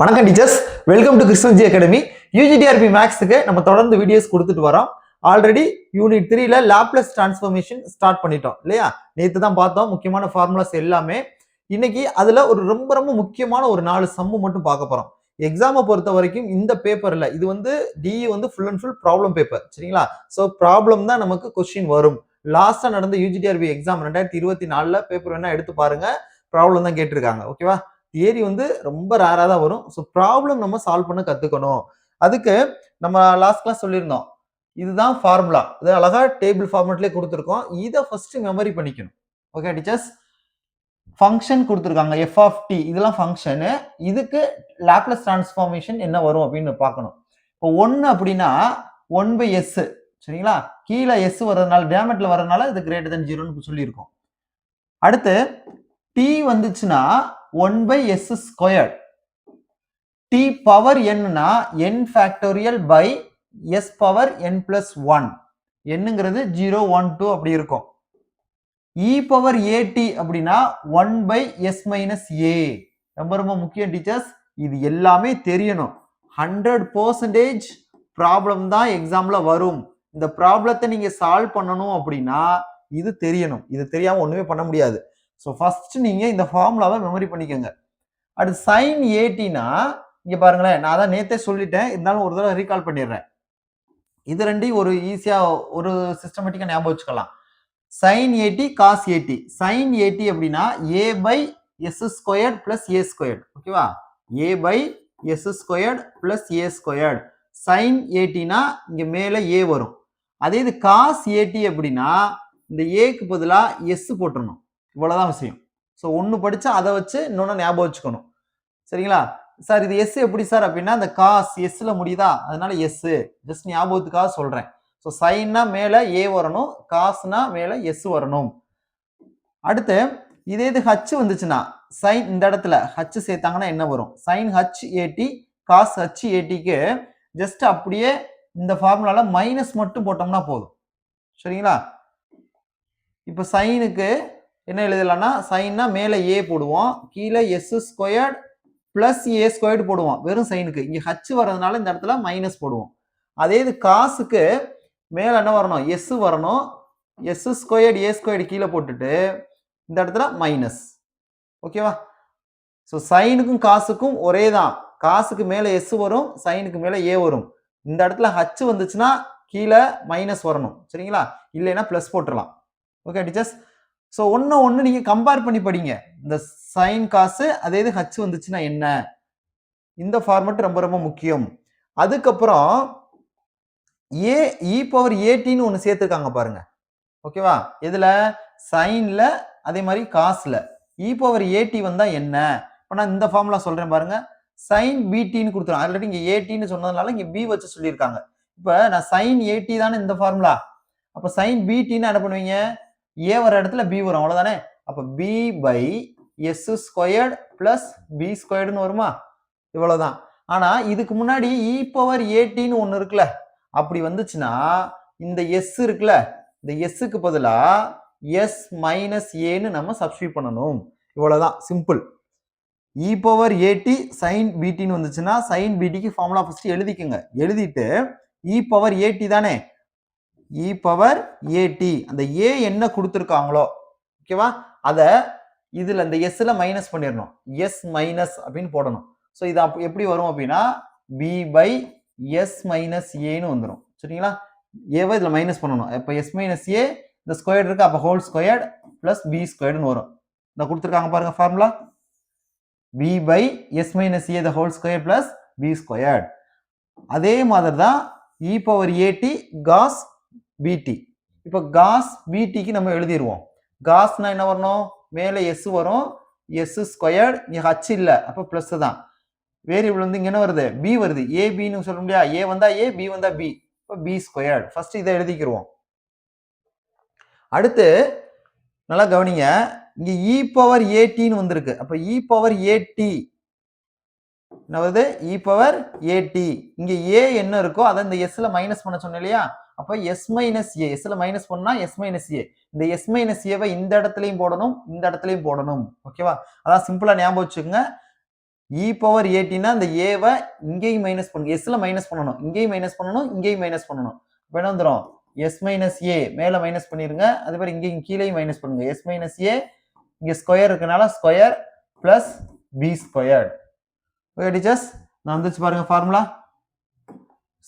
வணக்கம் teachers, welcome to Christen G Academy. UGTRB மேக்ஸுக்கு நம்ம தொடர்ந்து வீடியோஸ் கொடுத்துட்டு வரோம். ஆல்ரெடி யூனிட் 3ல லாப்லஸ் டிரான்ஸ்ஃபர்மேஷன் ஸ்டார்ட் பண்ணிட்டோம் இல்லையா? நேற்று தான் பார்த்தோம் முக்கியமான ஃபார்முலாஸ் எல்லாமே. இன்னைக்கு அதுல ஒரு ரொம்ப முக்கியமான ஒரு 4 சம்மு மட்டும் பார்க்க போறோம். எக்ஸாமை பொறுத்த வரைக்கும் இந்த பேப்பர்ல இது DE full and full problem paper, சரிங்களா? ஸோ ப்ராப்ளம் தான் நமக்கு கொஸ்டின் வரும். லாஸ்டா நடந்த யூஜிடிஆர்பி எக்ஸாம் 2024ல பேப்பர் வேணா எடுத்து பாருங்க, ப்ராப்ளம் தான் கேட்டிருக்காங்க. ஓகேவா? தியரி ரொம்ப ரேரா தான் வரும். ஸோ ப்ராப்ளம் நம்ம சால்வ் பண்ண கத்துக்கணும். அதுக்கு நம்ம லாஸ்ட் கிளாஸ் சொல்லியிருந்தோம், இதுதான் ஃபார்முலா. இது அழகா டேபிள் ஃபார்மேட்லயே கொடுத்துருக்கோம். இதை ஃபர்ஸ்ட் மெமரி பண்ணிக்கணும். ஓகே டீச்சர்ஸ், ஃபங்க்ஷன் கொடுத்துருக்காங்க எஃப் ஆஃப் டி, இதெல்லாம் ஃபங்க்ஷனு. இதுக்கு லாப்லஸ் டிரான்ஸ்ஃபார்மேஷன் என்ன வரும் அப்படின்னு பார்க்கணும். இப்போ 1 அப்படின்னா 1/s, சரிங்களா? கீழே எஸ் வர்றதுனால, டேமெட்ல வர்றதுனால இது கிரேட்டர் தென் 0ன்னு சொல்லியிருக்கோம். அடுத்து டி வந்துச்சுன்னா 1/s ஸ்கொயர். t பவர் n-னா n factorial by s power n plus 1. என்னங்கிறது 0, 1, 2 அப்படி இருக்கும். e பவர் at அப்படின்னா 1/s minus a. ரொம்ப முக்கியம் டீச்சர்ஸ், இது எல்லாமே தெரியணும். 100% ப்ராப்ளம் தான் எக்ஸாம்ல வரும். இந்த ப்ராப்ளத்தை நீங்க சால்வ் பண்ணணும் அப்படின்னா இது தெரியணும். இது தெரியாம ஒண்ணுமே பண்ண முடியாது. ஸோ ஃபர்ஸ்ட் நீங்க இந்த ஃபார்முலாவை மெமரி பண்ணிக்கோங்க. அடுத்து சைன் ஏடினா இங்க பாருங்களேன், நான் தான் நேத்தே சொல்லிட்டேன், இருந்தாலும் ஒரு தடவை ரீகால் பண்ணிடுறேன். இது ரெண்டையும் ஒரு ஈஸியா ஒரு சிஸ்டமேட்டிக்கா ஞாபகம் வச்சுக்கலாம். Sine a t cos a t. Sine a t அப்படின்னா a by s squared plus a squared. ஓகேவா? a by s squared plus a squared. Sine ஏடினா இங்க மேல a வரும். அதே இது காஸ் ஏடி அப்படின்னா இந்த ஏக்கு பதிலா எஸ் போட்டுறணும். இவ்வளவுதான் விஷயம். ஸோ ஒன்று படிச்சா அதை வச்சு இன்னொன்னு ஞாபகம் வச்சுக்கணும், சரிங்களா? சார் இது எஸ் எப்படி சார் அப்படின்னா இந்த காஸ் எஸ்ல முடியுதா, அதனால எஸ் ஜஸ்ட் ஞாபகத்துக்காக சொல்றேன். ஸோ சைன்னா மேல ஏ வரணும், காஸ்னா மேல எஸ் வரணும். அடுத்து இதே இது ஹச் வந்துச்சுன்னா சைன் இந்த இடத்துல ஹச் சேர்த்தாங்கன்னா என்ன வரும்? சைன் ஹச் ஏடி காஸ் ஹச் ஏடிக்கு ஜஸ்ட் அப்படியே இந்த ஃபார்முலால மைனஸ் மட்டும் போட்டோம்னா போதும், சரிங்களா? இப்போ சைனுக்கு என்ன எழுதலாம்னா, சைன்னா மேல ஏ போடுவோம், கீழே எஸ் ஸ்கொயர்ட் பிளஸ் ஏ ஸ்கொயர்டு போடுவோம் வெறும் சைனுக்கு. இங்க ஹச் வர்றதுனால இந்த இடத்துல மைனஸ் போடுவோம். அதே இது காசுக்கு மேல என்ன வரணும்? எஸ் வரணும். எஸ் ஸ்கொயர்டு ஏ ஸ்கொயர்டு கீழே போட்டுட்டு இந்த இடத்துல மைனஸ். ஓகேவா? ஸோ சைனுக்கும் காசுக்கும் ஒரே தான். காசுக்கு மேல எஸ் வரும், சைனுக்கு மேல ஏ வரும். இந்த இடத்துல ஹச் வந்துச்சுன்னா கீழே மைனஸ் வரணும், சரிங்களா? இல்லைன்னா பிளஸ் போட்டுடலாம். ஓகே டீச்சர்ஸ், ஸோ ஒன்று நீங்க கம்பேர் பண்ணி படிங்க. இந்த சைன் காசு அதே இது ஹச் வந்துச்சுன்னா என்ன, இந்த ஃபார்மட் ரொம்ப முக்கியம். அதுக்கப்புறம் ஏ இ பவர் ஏடின்னு ஒன்று சேர்த்துருக்காங்க பாருங்க. ஓகேவா? இதுல சைன்ல அதே மாதிரி காசுல இ பவர் ஏடி வந்தா என்ன? இப்போ நான் இந்த ஃபார்முலா சொல்றேன் பாருங்க. சைன் பிடின்னு கொடுத்துருவோம். ஆல்ரெடி இங்க ஏடின்னு சொன்னதுனால இங்க பி வச்சு சொல்லியிருக்காங்க. இப்போ நான் சைன் ஏடி தானே இந்த ஃபார்முலா. அப்போ சைன் பிடின்னு என்ன பண்ணுவீங்க? ஏ வர இடத்துல பி வரும், அவ்வளவுதானே? அப்ப b by s squared plus b ஸ்கொயர்டுன்னு வருமா? இவ்வளவுதான். ஆனா இதுக்கு முன்னாடி இ பவர் ஏடின்னு ஒண்ணு இருக்குல்ல, அப்படி வந்துச்சுன்னா இந்த எஸ் இருக்குல்ல, இந்த எஸ்ஸுக்கு பதிலா எஸ் மைனஸ் ஏன்னு நம்ம சப்ஸ்டியூட் பண்ணணும். இவ்வளவுதான், சிம்பிள். இ பவர் ஏடி சைன் பிடின்னு வந்துச்சுன்னா சைன் பிடிக்கு ஃபார்முலா ஃபர்ஸ்ட் எழுதிக்கோங்க. எழுதிட்டு இ பவர் ஏடி தானே, இ பவர் ஏடி அந்த ஏ என்ன கொடுத்துருக்காங்களோ, ஓகேவா, அத இதுல இந்த எஸ்ல மைனஸ் பண்ணிடணும். எஸ் மைனஸ் அப்படின்னு போடணும். ஸோ இது எப்படி வரும் அப்படின்னா பி பை எஸ் மைனஸ் ஏன்னு வந்துடும், சரிங்களா? ஏவை இதுல மைனஸ் பண்ணணும். இப்போ எஸ் மைனஸ் ஏ இந்த ஸ்கொயர் இருக்கு, அப்போ ஹோல் ஸ்கொயர்ட் பிளஸ் பி ஸ்கொயர்டுன்னு வரும். இந்த கொடுத்துருக்காங்க பாருங்க formula, b by s minus a the whole square plus b squared. அதே மாதிரி தான் இ பவர் ஏடி காஸ் பிடி. இப்போ காஸ் பிடிக்கு நம்ம எழுதிடுவோம். காஸ்னா என்ன வரணும்? மேலே எஸ் வரும், எஸ் ஸ்கொயர்ட், இங்க ஹச் இல்ல, அப்போ பிளஸ் தான். வேரியபிள் இங்க என்ன வருது? பி வருது. ஏ பின்னு சொல்ல முடியா? ஏ வந்தா ஏ, பி வந்தா பி, இப்போ பி ஸ்கொயர்ட். ஃபர்ஸ்ட் இதை எழுதிக்கிருவோம். அடுத்து நல்லா கவனிங்க, இங்க இ பவர் ஏடின்னு வந்திருக்கு. அப்ப இ பவர் ஏடி என்ன வருது? இ பவர் ஏடி. இங்க ஏ என்ன இருக்கோ அதை இந்த எஸ்ல மைனஸ் பண்ண சொன்னேன் இல்லையா? அப்ப எஸ் மைனஸ் ஏ, எஸ்ல மைனஸ் பண்ணா எஸ் மைனஸ் ஏ. இந்த எஸ் மைனஸ் ஏவை இந்த இடத்துலயும் போடணும், இந்த இடத்துலயும் போடணும். ஓகேவா? அதான் சிம்பிளா ஞாபகம் வச்சுக்கோங்க. இ பவர் ஏடினா இந்த ஏவை இங்கேயும் மைனஸ் பண்ணுங்க, எஸ்ல மைனஸ் பண்ணணும், இங்கேயும் மைனஸ் பண்ணணும், இங்கேயும் மைனஸ் பண்ணணும். இப்போ என்ன வந்துடும், எஸ் மைனஸ் ஏ மேல மைனஸ் பண்ணிருங்க, அதே மாதிரி இங்கேயும் கீழேயும் மைனஸ் பண்ணுங்க. எஸ் மைனஸ் ஏ இங்க ஸ்கொயர் இருக்கனால square plus b square. Okay teachers, நான் வந்துச்சு பாருங்க ஃபார்முலா.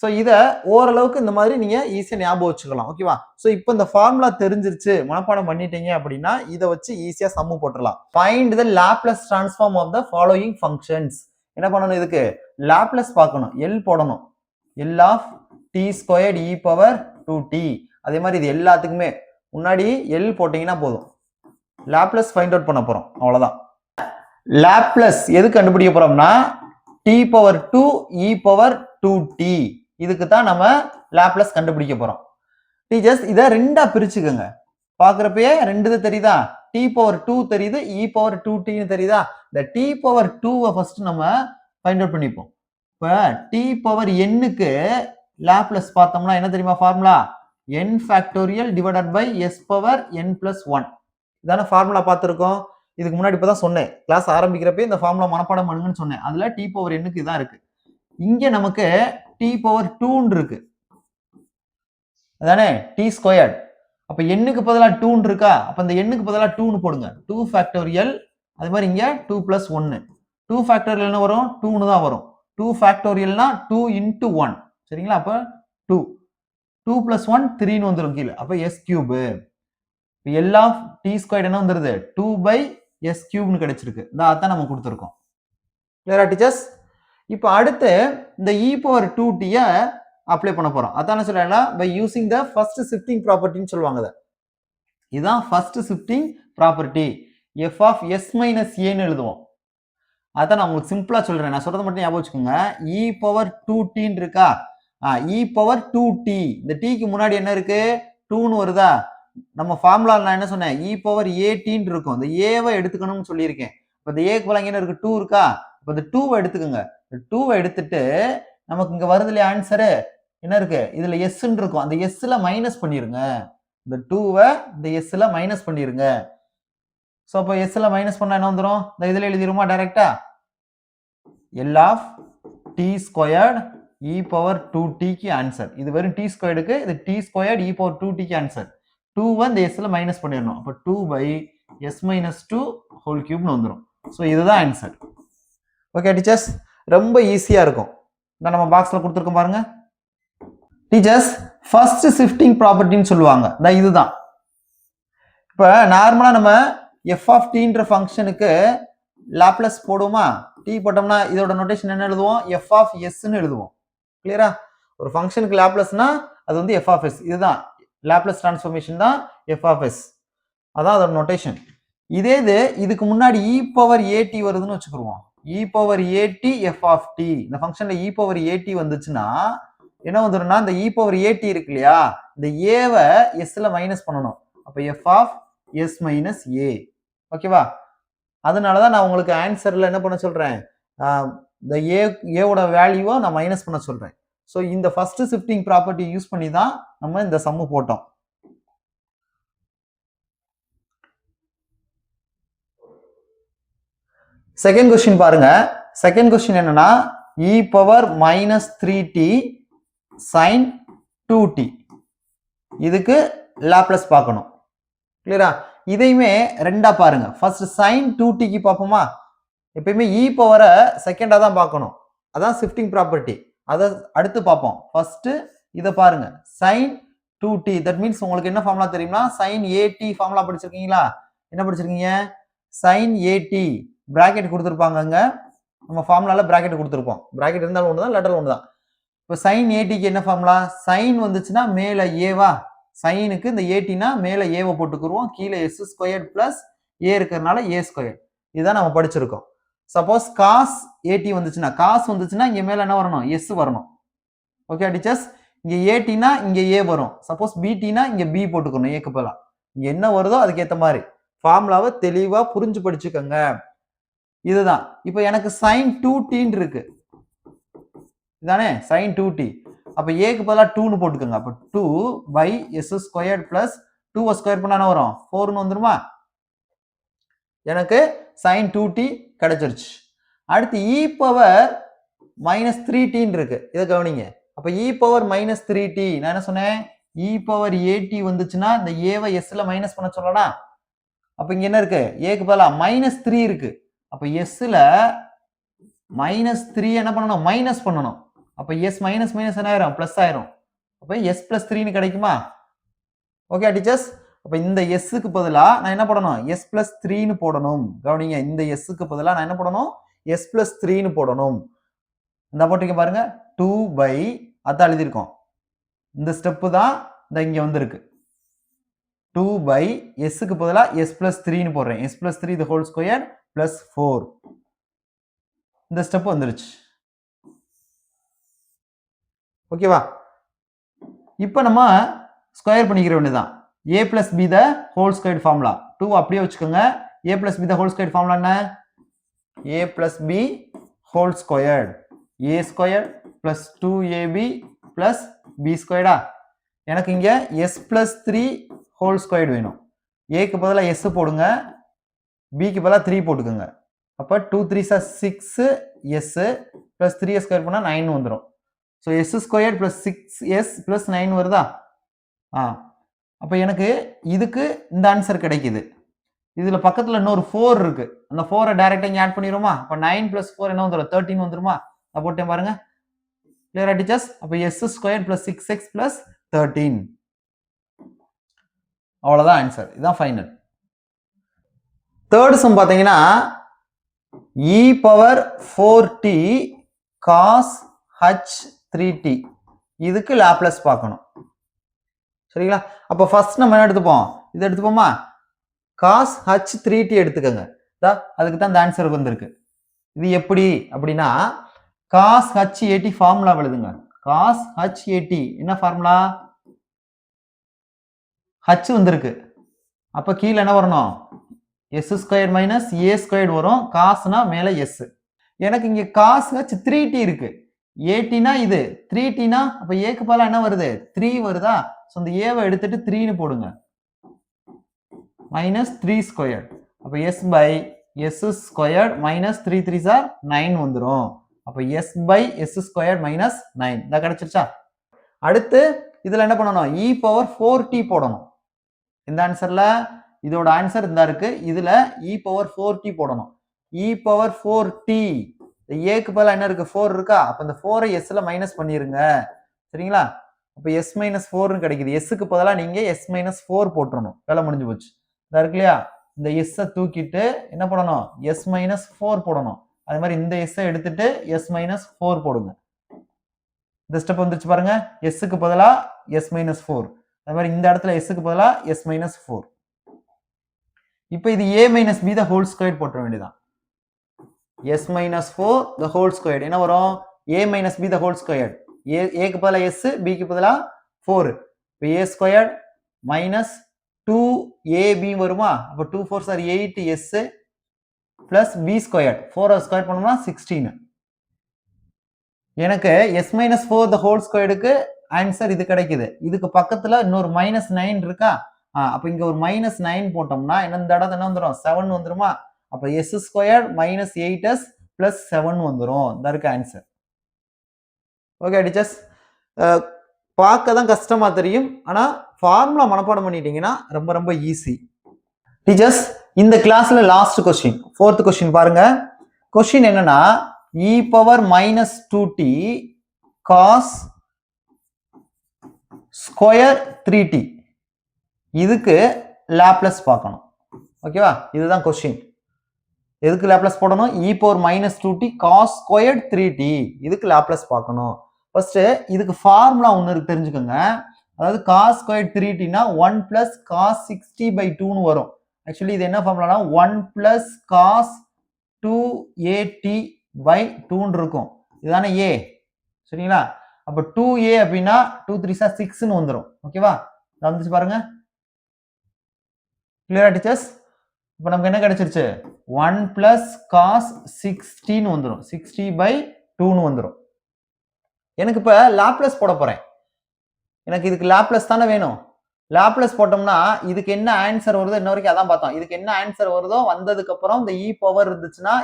ஸோ இதை ஓரளவுக்கு இந்த மாதிரி நீங்க ஈஸியா ஞாபகம் வச்சுக்கலாம். ஓகேவா? ஸோ இப்போ இந்த ஃபார்முலா தெரிஞ்சிருச்சு, மனப்பாடம் பண்ணிட்டீங்க அப்படின்னா இதை வச்சு ஈஸியா சம்மு போட்டுடலாம். Find the Laplace transform of the following functions. என்ன பண்ணணும், இதுக்கு லாப்லஸ் பார்க்கணும், எல் போடணும். L of t squared e power 2t. அதே மாதிரி இது எல்லாத்துக்குமே முன்னாடி எல் போட்டீங்கன்னா போதும். லாப்லஸ் ஃபைண்ட் அவுட் பண்ண போறோம், அவ்வளவுதான். லாப்லஸ் எது கண்டுபிடிக்க போறோம்னா டி பவர் 2 இ பவர் 2t. இதுக்கு தான் நம்ம லாப்லஸ் கண்டுபிடிக்க போறோம். டீச்சர்ஸ் இதை ரெண்டா பிரிச்சுக்கோங்க. பாக்குறப்பயே ரெண்டு தெரியுதா, டி பவர் 2 தெரியுது, இ பவர் 2t தெரியுதா. இந்த டி பவர் 2 ஃபர்ஸ்ட் நம்ம ஃபைண்ட் அவுட் பண்ணிப்போம். இப்ப டி பவர் n-க்கு லாப்லஸ் பார்த்தோம்னா என்ன தெரியுமா formula, n factorial divided by s power n plus 1. இதான ஃபார்முலா பார்த்துருக்கோம். இதுக்கு முன்னாடி இப்பதான் சொன்னேன், கிளாஸ் ஆரம்பிக்கிறப்ப இந்த ஃபார்முலா மனப்பாடம் பண்ணுங்கன்னு சொன்னேன். அதுல டி பவர் n-க்கு இதான் இருக்கு. இங்க நமக்கு டி பவர் 2 இருக்கு, அதானே டி ஸ்கொயர்ட். அப்ப n-க்கு பதிலா 2 இருக்கா, அப்ப இந்த n-க்கு பதிலா 2 போடுங்க. 2 ஃபேக்டோரியல், அது மாதிரி இங்க 2 plus 1. 2 ஃபேக்டோரியல் என்ன வரும், 2 தான் வரும். 2 ஃபேக்டோரியல்னா 2 into 1, சரிங்களா? அப்ப 2 2 plus 1 3 வந்துரும் கீழே. அப்ப s cube. L of t squared என்ன வந்துருது, 2 by s கியூப்னு கிடைச்சிருக்கு. அதான் நம்ம கொடுத்துருக்கோம். கிளியரா டீச்சர்ஸ்? இப்போ அடுத்து இந்த இ பவர் 2t அப்ளை பண்ண போறோம். அதான சொல்லலாம் by using the first shifting ப்ராப்பர்ட்டின்னு சொல்லுவாங்க. இதுதான் first shifting property. F of s minus ஏன்னு எழுதுவோம். அதான் நான் உங்களுக்கு சிம்பிளா சொல்றேன், நான் சொல்றது மட்டும் ஞாபகம் வச்சுக்கோங்க. இ பவர் 2t இருக்கா, இ பவர் 2t, இந்த டீக்கு முன்னாடி என்ன இருக்கு, 2ன்னு வருதா. நம்ம ஃபார்முலா நான் என்ன சொன்னேன், இ பவர் ஏடின்னு இருக்கும். இந்த ஏவை எடுத்துக்கணும்னு சொல்லியிருக்கேன். இப்போ இந்த ஏக்கு பதிலா என்ன இருக்கு, 2 இருக்கா. இப்போ இந்த 2வை எடுத்துக்கோங்க. 2வை எடுத்துட்டு நமக்கு இங்க வருது இல்லையா ஆன்சரு, என்ன இருக்கு, இதுல எஸ்ன்னு இருக்கும், அந்த எஸ்ல மைனஸ் பண்ணிருங்க. இந்த 2வை இந்த எஸ்ல மைனஸ் பண்ணிருங்க. ஸோ அப்போ எஸ்ல மைனஸ் பண்ணா என்ன வந்துடும், இந்த இதுல எழுதிருமா டைரக்டா, L of t squared e power 2tக்கு ஆன்சர். இது வெறும் டி ஸ்கொயர்டுக்கு, இது டி ஸ்கொயர்ட் இ பவர் 2tக்கு ஆன்சர். 2வை இந்த எஸ்ல மைனஸ் பண்ணிடணும். அப்போ 2 by s minus 2 ஹோல் கியூப்னு வந்துடும். ஸோ இதுதான் ஆன்சர். ஓகே டீச்சர்ஸ், ரொம்ப ஈஸியா இருக்கும். நம்ம பாக்ஸ்ல கொடுத்துருக்கோம் பாருங்க. டீச்சர்ஸ் ஃபர்ஸ்ட் ஷிஃப்டிங் ப்ராப்பர்ட்டின்னு சொல்லுவாங்க, இதுதான். இப்போ நார்மலா நம்ம எஃப் ஆஃப் டீன்ற ஃபங்க்ஷனுக்கு லாப்லஸ் போடுவோமா, டி போட்டோம்னா இதோட நோட்டேஷன் என்ன எழுதுவோம், எஃப் ஆஃப் எஸ்ன்னு எழுதுவோம். கிளியரா? ஒரு ஃபங்க்ஷனுக்கு லாப்லஸ்னா அது வந்து எஃப் ஆஃப் எஸ். இதுதான் லாப்லஸ் டிரான்ஸ்ஃபார்மேஷன் தான் எஃப் ஆஃப் எஸ், அதான் அதோட நோட்டேஷன். இதே இதுக்கு முன்னாடி இ பவர் ஏடி வருதுன்னு வச்சுக்கிருவோம். E power a t f of t, இந்த ஃபங்க்ஷன்ல இ பவர் ஏடி வந்துச்சுன்னா என்ன வந்துடும்னா, இந்த இ பவர் ஏடி இருக்கு இல்லையா, இந்த ஏவை எஸ்ல மைனஸ் பண்ணணும். அப்ப எஃப் ஆஃப் எஸ் மைனஸ் ஏ. ஓகேவா? அதனாலதான் நான் உங்களுக்கு ஆன்சர்ல என்ன பண்ண சொல்றேன், இந்த ஏவோட வேல்யூவை நான் மைனஸ் பண்ண சொல்றேன். ஸோ இந்த ஃபர்ஸ்ட் ஷிஃப்டிங் ப்ராப்பர்ட்டி யூஸ் பண்ணி தான் நம்ம இந்த சம்மு போட்டோம். செகண்ட் கொஸ்டின் பாருங்க. செகண்ட் கொஸ்டின் என்னன்னா, e power minus 3t sin 2t, இதுக்கு லாப்லஸ் பார்க்கணும். கிளியரா? இதையுமே ரெண்டா பாருங்க. ஃபர்ஸ்ட் sin 2tக்கு பார்ப்போமா. எப்பயுமே இ பவரை செகண்டா தான் பார்க்கணும், அதான் ஷிஃப்டிங் ப்ராப்பர்ட்டி. அதை அடுத்து பார்ப்போம். ஃபர்ஸ்ட் இதை பாருங்க, sin 2t. தட் மீன்ஸ் உங்களுக்கு என்ன ஃபார்முலா தெரியுமா, sin at ஃபார்முலா படிச்சிருக்கீங்களா, என்ன படிச்சிருக்கீங்க, sin at பிராக்கெட் கொடுத்துருப்பாங்க. நம்ம ஃபார்முலால பிராக்கெட் கொடுத்துருப்போம். பிராக்கெட் இருந்தாலும் ஒன்று தான், லெட்டர் ஒன்று தான். இப்போ sin atக்கு என்ன ஃபார்முலா, சைன் வந்துச்சுன்னா மேல ஏவா, சைனுக்கு இந்த ஏடினா மேல ஏவை போட்டுக்குருவோம், கீழே எஸ் ஸ்கொயர்ட் பிளஸ் ஏ இருக்கிறதுனால ஏ ஸ்கொயர். இதுதான் நம்ம படிச்சிருக்கோம். சப்போஸ் காஸ் ஏடி வந்துச்சுன்னா, காஸ் வந்துச்சுன்னா இங்க மேல என்ன வரணும், எஸ் வரணும். Okay teachers? இங்க ஏடினா இங்க ஏ வரும். சப்போஸ் பிடினா இங்க பி போட்டுக்கணும், ஏக்கு பதிலா. இங்க என்ன வருதோ அதுக்கேற்ற மாதிரி ஃபார்முலாவை தெளிவா புரிஞ்சு படிச்சுக்கோங்க. இதுதான். இப்போ எனக்கு sin 2t இருக்கு, இதானே sin 2t. அப்ப ஏக்கு பதிலாக 2ன்னு போட்டுக்கோங்க. அப்ப 2 by s squared plus 2 square பண்ணா என்ன வரும், 4ன்னு வந்துருமா. எனக்கு sin 2t கிடைச்சிருச்சு. அடுத்து இ பவர் மைனஸ் 3t இருக்கு, இதை கவனிங்க. அப்ப இ பவர் மைனஸ் 3t நான் என்ன சொன்னேன், இ பவர் ஏடி வந்துச்சுன்னா இந்த ஏவை எஸ்ல மைனஸ் பண்ண சொல்லலாம். அப்ப இங்க என்ன இருக்கு, ஏக்கு பதிலா மைனஸ் 3 இருக்கு. அப்ப எஸ்ல மைனஸ் 3 என்ன பண்ணணும், மைனஸ் பண்ணணும். அப்ப எஸ் மைனஸ் மைனஸ் என்ன ஆயிரும், பிளஸ் ஆயிரும். அப்ப எஸ் பிளஸ் 3 கிடைக்குமா? Okay teachers. அப்ப இந்த எஸ்க்கு பதிலா நான் என்ன போடணும், எஸ் பிளஸ் 3 போடணும். கவனிங்க, இந்த எஸ்க்கு பதிலா நான் என்ன போடணும், எஸ் பிளஸ் 3 போடணும். இந்த போட்டீங்க பாருங்க, 2 பை அதான் எழுதியிருக்கோம். இந்த ஸ்டெப்பு தான் இந்த இங்க வந்திருக்கு. 2 பை எஸ்க்கு பதிலா எஸ் பிளஸ் 3 போடுறேன். S plus 3 the whole square plus 4. இந்த ஸ்டெப் வந்துருச்சு. ஓகேவா? இப்போ நம்ம ஸ்கொயர் பண்ணிக்கிற வேண்டியதான். a plus b the whole squared formula 2 அப்படியே வச்சுக்கோங்க. a plus b the whole squared formula என்ன, a plus b whole squared a squared plus 2ab plus b squared. எனக்கு இங்க s plus 3 whole squared வேணும். a க்கு பதிலா s போடுங்க, b க்கு பதிலா 3 போட்டுக்கோங்க. அப்ப 2 3s are 6 s plus 3s square பண்ணா 9 வந்துரும். so s squared plus 6s plus 9 வருதா? அப்ப எனக்கு இதுக்கு இந்த ஆன்சர் கிடைக்குது. இதுல பக்கத்துல இன்னொரு 4 இருக்கு, அந்த 4 டைரக்டா இங்க ஆட் பண்ணிரோமா? அப்ப 9 plus 4 என்ன வந்துரும், 13 வந்துருமா? நான் போட்டேன் பாருங்க. கிளியரா டீச்சர்ஸ்? அப்ப s squared plus 6x plus 13. அவ்வளவுதான் ஆன்சர். இதுதான் ஃபைனல். தேர்ட் சம் பாத்தீங்கன்னா e power 4t cos h 3t இதுக்கு லாப்லேஸ் பார்க்கணும். சரிங்களா? அப்ப ஃபர்ஸ்ட் நம்ம என்ன எடுத்துப்போம், இதை எடுத்துப்போமா? cos h 3t எடுத்துக்கங்க. அதுக்கு தான் இந்த ஆன்சர் வந்திருக்கு. இது எப்படி அப்படின்னா cos h at ஃபார்முலா எழுதுங்க. cos h at என்ன ஃபார்முலா, h வந்திருக்கு. அப்ப கீழே என்ன வரணும், s square minus a square வரும். காஸ்னா மேல s. எனக்கு இங்க cos h 3t இருக்கு. ஏடினா இது, 3tனா அப்ப ஏக்கு பதிலா என்ன வருது, 3 வருதா? சோ இந்த ஏவை எடுத்துட்டு 3 னு போடுங்க. Minus 3 square. அப்ப s by s square minus 3 3s are 9 வந்துரும். அப்ப s by s square minus 9 இத கிடைச்சிருச்சா? அடுத்து இதுல என்ன பண்ணணும், e பவர் 4t போடணும். இந்த ஆன்சர்ல இதோட ஆன்சர் இந்த இருக்கு. இதுல e பவர் 4t போடணும். e பவர் 4t ஏக்கு பதிலா என்ன இருக்கு, 4 இருக்கா? அப்ப இந்த 4 ஐ s ல மைனஸ் பண்ணிருங்க. சரிங்களா? அப்ப s மைனஸ் 4 னு கிடைக்குது. s க்கு பதிலா நீங்க s மைனஸ் 4 போட்டுறணும். வேலை முடிஞ்சு போச்சு. இதா இருக்கு இல்லையா? இந்த s தூக்கிட்டு என்ன பண்ணணும், s மைனஸ் 4 போடணும். அதே மாதிரி இந்த s எடுத்துட்டு s மைனஸ் 4 போடுங்க. இந்த ஸ்டெப் வந்துச்சு பாருங்க. s க்கு பதிலா s மைனஸ் 4. அதே மாதிரி இந்த இடத்துல s க்கு பதிலா s மைனஸ் 4. இப்போ இது a minus b the whole squared போட்டுற வேண்டியதான். s minus 4 the whole squared என்ன வரும், a minus b the whole squared. a க்கு பதிலா s, b க்கு பதிலா 4. இப்போ a squared minus 2ab வருமா? அப்ப 2 4s are 8s plus b squared. 4 square பண்ணோம்னா 16. எனக்கு s minus 4 the whole squaredக்கு ஆன்சர் இது கிடைக்குது. இதுக்கு பக்கத்துல இன்னொரு minus 9 இருக்கா? அப்ப இங்க ஒரு minus 9 போட்டோம்னா இந்த இடத்துல என்ன வந்துரும், 7 வந்துருமா? அப்ப s square minus 8s plus 7 வந்துரும். இந்த இருக்கு ஆன்சர். ஓகே டீச்சர்ஸ், பார்க்க தான் கஷ்டமா தெரியும், ஆனா ஃபார்முலா மனப்பாடம் பண்ணிட்டீங்கன்னா ரொம்ப ரொம்ப ஈஸி. டீச்சர்ஸ், இந்த கிளாஸ்ல லாஸ்ட் கொஸ்டின், ஃபோர்த் கொஸ்டின் பாருங்க. கொஸ்டின் என்னன்னா e power minus 2t cos square 3t இதுக்கு லாப்லேஸ் பார்க்கணும். ஓகேவா? இதுதான் கொஸ்டின். எதுக்கு லாப்லேஸ் போடணும், e power minus 2t cos square 3t இதுக்கு லாப்லேஸ் பார்க்கணும். ஃபர்ஸ்ட் இதுக்கு ஃபார்முலா ஒன்னு இருக்கு, தெரிஞ்சுக்கோங்க. அதாவது cos ஸ்கொயர் 3t னா 1 plus cos 60 by 2 னு வரும். ஆக்சுவலி இது என்ன ஃபார்முலானா 1 plus cos 2at by 2 னு இருக்கும். இதுதானே a. சரிங்களா? அப்ப 2a அப்படின்னா 2 3s are 6 னு வந்துரும். ஓகேவா? வந்துச்சு பாருங்க. கிளியரா டீச்சர்ஸ்? இப்போ நமக்கு என்ன கிடைச்சிருச்சு, 1 plus cos 60 னு வந்துரும். 60 by 2 னு வந்துரும். எனக்கு இப்ப லாப்லேஸ் போட போறேன். எனக்கு இதுக்கு லாப்லேஸ் தானே வேணும். லாப்லேஸ் போட்டோம்னா இதுக்கு என்ன ஆன்சர் வருதோ, இன்ன வரைக்கும் அதான் பார்த்தோம். இதுக்கு என்ன ஆன்சர் வருதோ வந்ததுக்கு அப்புறம் இந்த e பவர் இருந்துச்சுன்னா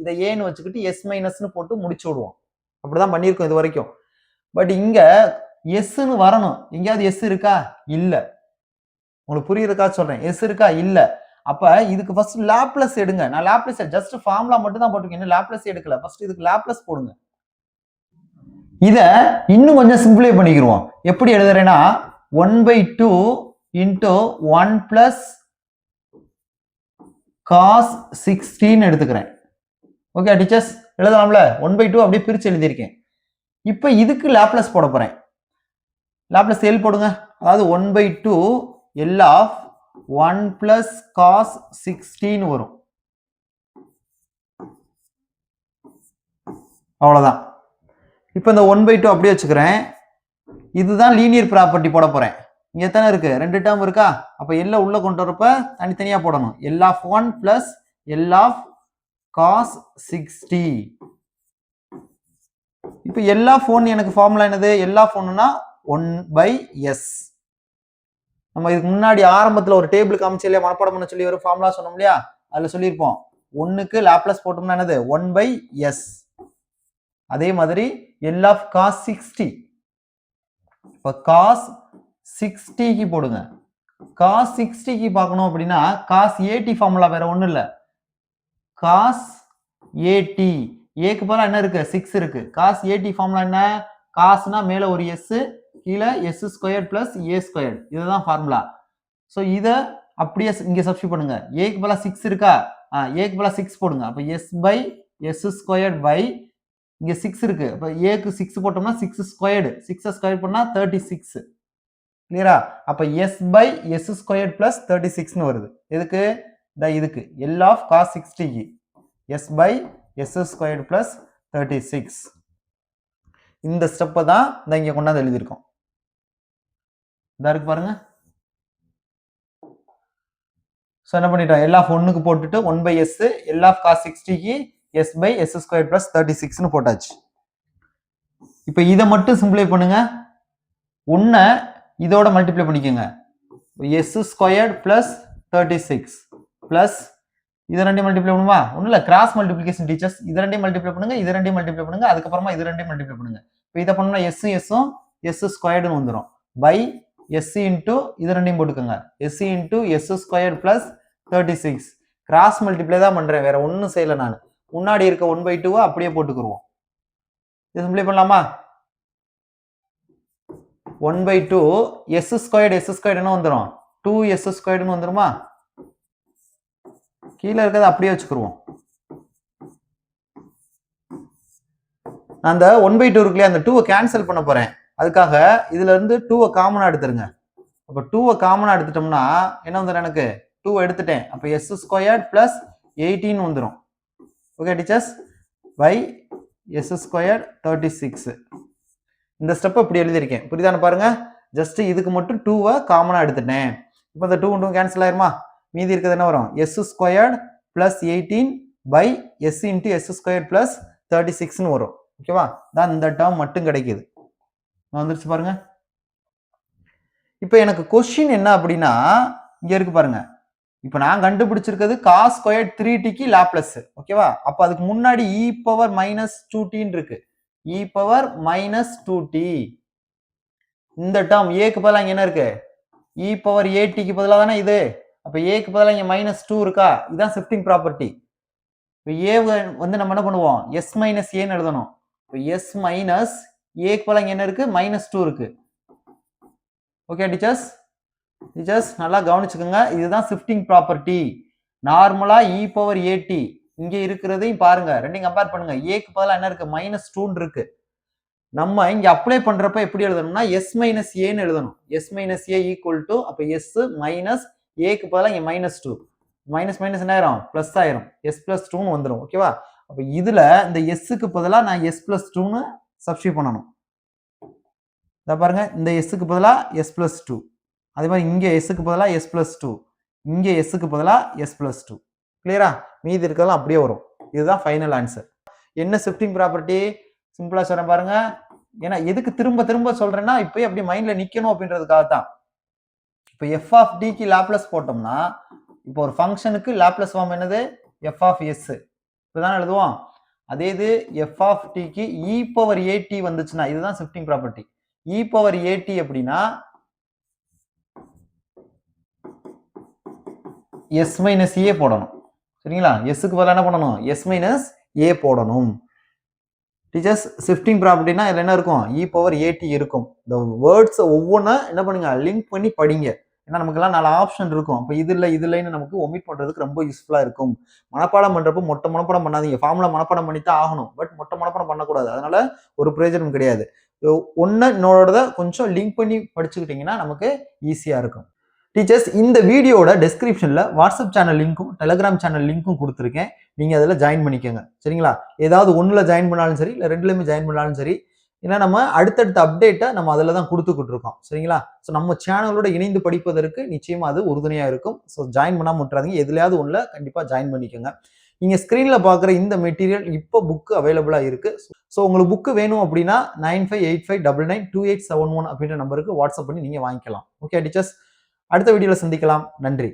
இதை ஏன்னு வச்சுக்கிட்டு எஸ் மைனஸ்னு போட்டு முடிச்சு விடுவோம். அப்படிதான் பண்ணியிருக்கோம் இது வரைக்கும். பட் இங்க எஸ்ன்னு வரணும். எங்கேயாவது எஸ் இருக்கா? இல்ல. உங்களுக்கு புரியுறதுக்கா சொல்றேன். எஸ் இருக்கா? இல்ல. அப்ப இதுக்கு ஃபர்ஸ்ட் லாப்லஸ் எடுங்க. நான் லாப்லஸ் ஜஸ்ட் ஃபார்முலா மட்டும் தான் போட்டுருக்கேன். லாப்லஸ் எடுக்கல. ஃபர்ஸ்ட் இதுக்கு லாப்லஸ் போடுங்க. இத இன்னும் கொஞ்சம் சிம்பிளை பண்ணிக்கிறோம். எப்படி எழுதுறேன்னா 1/2 into 1 plus cos 16 எடுத்துக்கிறேன். Okay teachers, எழுதலாம்ல? 1/2 அப்படியே பிரிச்சு எழுதியிருக்கேன். இப்ப இதுக்கு லாப்லஸ் போட போறேன். லாப்லஸ் எல் போடுங்க. அதாவது 1/2 L of 1 plus cos 16 வரும். அவ்வளவுதான். இப்ப இந்த 1/2 அப்படியே வச்சுக்கிறேன். இதுதான் லீனியர் ப்ராப்பர்ட்டி போட போறேன். இங்க எத்தனை இருக்கு? 2 டேர்ம் இருக்கா? அப்ப எல்லாம் உள்ள கொண்டு வரப்ப தனித்தனியா போடணும். L of 1 plus L of cos 60. இப்ப L of 1 எனக்கு ஃபார்முலா என்னது? L of 1னா 1/s. நம்ம இதுக்கு முன்னாடி ஆரம்பத்துல ஒரு டேபிள் காமிச்சு இல்லையா, மனப்பாடம் பண்ண சொல்லி ஒரு ஃபார்முலா சொன்னோம் இல்லையா, அதுல சொல்லியிருப்போம். 1க்கு லாப்லஸ் போட்டோம்னா என்னது? 1/s. அதே மாதிரி L of cos 60. இப்ப cos 60க்கு போடுங்க. cos 60க்கு பார்க்கணும் அப்படின்னா cos 80 ஃபார்முலா வேற ஒண்ணும் இல்ல. cos 80 ஏக்கு பதிலா என்ன இருக்கு? 6 இருக்கு. cos 80 ஃபார்முலா என்ன? cosனா மேல ஒரு s, கீழே s² plus a². இதுதான் ஃபார்முலா. சோ இத அப்படியே இங்க சப்ஸ்டிட்யூட் பண்ணுங்க. ஏக்கு பதிலா 6 இருக்கா? ஏக்கு பதிலா 6 போடுங்க. அப்ப s/s² by இங்க 6 இருக்கு. அப்ப ஏக்கு 6 போட்டோம்னா 6². 6 பண்ணா 36. கிளியரா? அப்ப s/s² plus 36 னு வருது. எதுக்கு? இதுக்கு L of cos 60க்கு s/s² plus 36. இந்த ஸ்டெப்பை தான் இங்க கொண்டாந்து எழுதியிருக்கோம். இதா இருக்கு பாருங்க. சோ என்ன பண்ணிட்டோம்? L of 1க்கு போட்டுட்டு 1/s, L of cos 60க்கு s/s² plus 36 னு போட்டாச்சு. இப்ப இதை மட்டும் சிம்பிளை பண்ணுங்க. 1 இதோட மல்டிப்ளை பண்ணிக்கோங்க. s² plus 36 plus இது ரெண்டையும் மல்டிப்ளை பண்ணுமா? ஒண்ணும் இல்ல, கிராஸ் மல்டிப்ளிகேஷன் டீச்சர்ஸ். இது ரெண்டையும் மல்டிப்ளை பண்ணுங்க, இது ரெண்டையும் மல்டிப்ளை பண்ணுங்க, அதுக்கப்புறமா இது ரெண்டையும் மல்டிப்ளை பண்ணுங்க. இப்போ இதை பண்ணா s s² வந்துடும். பை s இன்டூ இது ரெண்டையும் போட்டுக்கோங்க. s into s² plus 36. Cross multiply தான் பண்றேன், வேற ஒன்னும் செய்யல நான். முன்னாடி இருக்க 1/2 அப்படியே போட்டுக்குருவோம். இது சிம்பிளை பண்ணலாமா? 1/2 s² என்ன வந்துடும்? 2s² வந்துருமா? கீழே இருக்கிறத அப்படியே வச்சுக்குருவோம். நான் அந்த 1/2 இருக்குல்லையா, அந்த 2 கேன்சல் பண்ண போறேன். அதுக்காக இதுல இருந்து 2 காமனா எடுத்துருங்க. அப்ப 2 காமனா எடுத்துட்டோம்னா என்ன வந்துடும்? எனக்கு 2 எடுத்துட்டேன். அப்ப s² plus 18 வந்துடும். Okay teachers, by s² 36. இந்த ஸ்டெப் இப்படி எழுதியிருக்கேன். புரியுதான்னு பாருங்க. ஜஸ்ட் இதுக்கு மட்டும் 2 காமனா எடுத்துட்டேன். இப்போ இந்த 2 2 கேன்சல் ஆயிருமா? மீதி இருக்கிறது என்ன வரும்? s² plus 18 by s into s² plus 36 னு வரும். ஓகேவா? தான் இந்த டேர்ம் மட்டும் கிடைக்குது. வந்துருச்சு பாருங்க. இப்போ எனக்கு கொஸ்டின் என்ன அப்படின்னா, இங்க இருக்கு பாருங்க. இப்போ நான் கண்டுபிடிச்சிருக்கிறது cos squared 3t லாப்லஸ். ஓகேவா? அப்ப அதுக்கு முன்னாடி e power minus 2t இருக்கு. e power minus 2t. இந்த டேர்ம் a க்கு பதிலா இங்க என்ன இருக்கு? e power at க்கு பதிலா தானே இது. அப்ப a க்கு பதிலா இங்க -2 இருக்கா? இதுதான் ஷிஃப்டிங் ப்ராப்பர்ட்டி. இப்போ a வந்து நம்ம என்ன பண்ணுவோம்? s minus a ன்னு எழுதணும். இப்போ s minus a க்கு பதிலா இங்க என்ன இருக்கு? -2 இருக்கு. ஓகே டீச்சர்ஸ், டீச்சர்ஸ் நல்லா கவனிச்சுக்கோங்க. இதுதான் ஷிஃப்டிங் ப்ராப்பர்ட்டி. நார்மலா e power at இங்க இருக்கிறதையும் பாருங்க, ரெண்டையும் கம்பேர் பண்ணுங்க. a க்கு பதிலா என்ன இருக்கு? -2 இருக்கு. நம்ம இங்க அப்ளை பண்றப்ப எப்படி எழுதணும்னா s minus a ன்னு எழுதணும். s minus a equal to அப்ப s minus a க்கு பதிலா இங்க -2. மைனஸ் மைனஸ் என்ன ஆயிரும்? பிளஸ் ஆயிரும். s plus 2 ன்னு வந்துரும். ஓகேவா? அப்ப இதுல இந்த s க்கு பதிலா நான் s plus 2 ன்னு சப்ஸ்டிட்யூட் பண்ணனும். இத பாருங்க, இந்த s க்கு பதிலா s plus 2. அதே மாதிரி இங்க s க்கு பதிலா s plus 2. இங்க s க்கு பதிலா s plus 2. கிளியரா? மீதி இருக்கதெல்லாம் அப்படியே வரும். இதுதான் ஃபைனல் ஆன்சர். என்ன ஷிஃப்டிங் ப்ராப்பர்ட்டி? சிம்பிளா சொல்றேன் பாருங்க. ஏன்னா எதுக்கு திரும்ப திரும்ப சொல்றேன்னா இப்பயே அப்படி மைண்ட்ல நிக்கணும் அப்படின்றதுக்காக தான். இப்போ f of d க்கு லாப்லஸ் போட்டோம்னா இப்போ ஒரு ஃபங்க்ஷனுக்கு லாப்லஸ் ஃபார்ம் என்னது? f of s. இப்படிதான் எழுதுவோம். அதே இது எஃப் ஆஃப் டிக்கு இ பவர் ஏடி வந்துச்சுன்னா இதுதான் ஷிஃப்டிங் ப்ராப்பர்ட்டி. இ பவர் ஏடி அப்படின்னா எஸ் மைனஸ் ஏ போடணும். சரிங்களா? எஸ்ஸுக்கு பதிலாக என்ன பண்ணணும்? எஸ் மைனஸ் ஏ போடணும். டீச்சர்ஸ் ஷிஃப்டிங் ப்ராப்பர்ட்டினா இதில் என்ன இருக்கும்? இ பவர் ஏடி இருக்கும். இந்த வேர்ட்ஸை ஒவ்வொன்றா என்ன பண்ணுங்க, லிங்க் பண்ணி படிங்க. ஏன்னா நமக்கெல்லாம் 4 ஆப்ஷன் இருக்கும். அப்போ இது இல்லைன்னு நமக்கு ஒமிட் பண்ணுறதுக்கு ரொம்ப யூஸ்ஃபுல்லாக இருக்கும். மனப்பாடம் பண்ணுறப்போ மொட்டை மனப்பாடம் பண்ணாதீங்க. ஃபார்முலா மனப்பாடம் பண்ணி தான் ஆகணும். பட் மொட்டை மனப்பாடம் பண்ணக்கூடாது. அதனால ஒரு பிரயோஜனம் கிடையாது. ஒன்று இன்னொருத கொஞ்சம் லிங்க் பண்ணி படிச்சுக்கிட்டிங்கன்னா நமக்கு ஈஸியாக இருக்கும். டீச்சர்ஸ், இந்த வீடியோட டெஸ்கிரிப்ஷனில் வாட்ஸ்அப் சேனல் லிங்க்கும் டெலிகிராம் சேனல் லிங்க்கும் கொடுத்துருக்கேன். நீங்கள் அதில் ஜாயின் பண்ணிக்கோங்க. சரிங்களா? ஏதாவது ஒன்றில் ஜாயின் பண்ணாலும் சரி, இல்லை ரெண்டுலையுமே ஜாயின் பண்ணாலும் சரி. ஏன்னா நம்ம அடுத்தடுத்த அப்டேட்டை நம்ம அதில் தான் கொடுத்துக்கிட்டு இருக்கோம். சரிங்களா? ஸோ நம்ம சேனலோட இணைந்து படிப்பதற்கு நிச்சயமாக அது உறுதுணையாக இருக்கும். ஸோ ஜாயின் பண்ணாமல் விட்டுறாதீங்க. எதுலையாவது ஒன்றில் கண்டிப்பாக ஜாயின் பண்ணிக்கோங்க. நீங்கள் ஸ்க்ரீனில் பார்க்குற இந்த மெட்டீரியல் இப்போ புக்கு அவைலபிளாக இருக்குது. ஸோ உங்களுக்கு புக்கு வேணும் அப்படின்னா 9585992871 அப்படின்ற நம்பருக்கு வாட்ஸ்அப் பண்ணி நீங்கள் வாங்கிக்கலாம். ஓகே டீச்சர்ஸ், அடுத்த வீடியோவில் சந்திக்கலாம். நன்றி.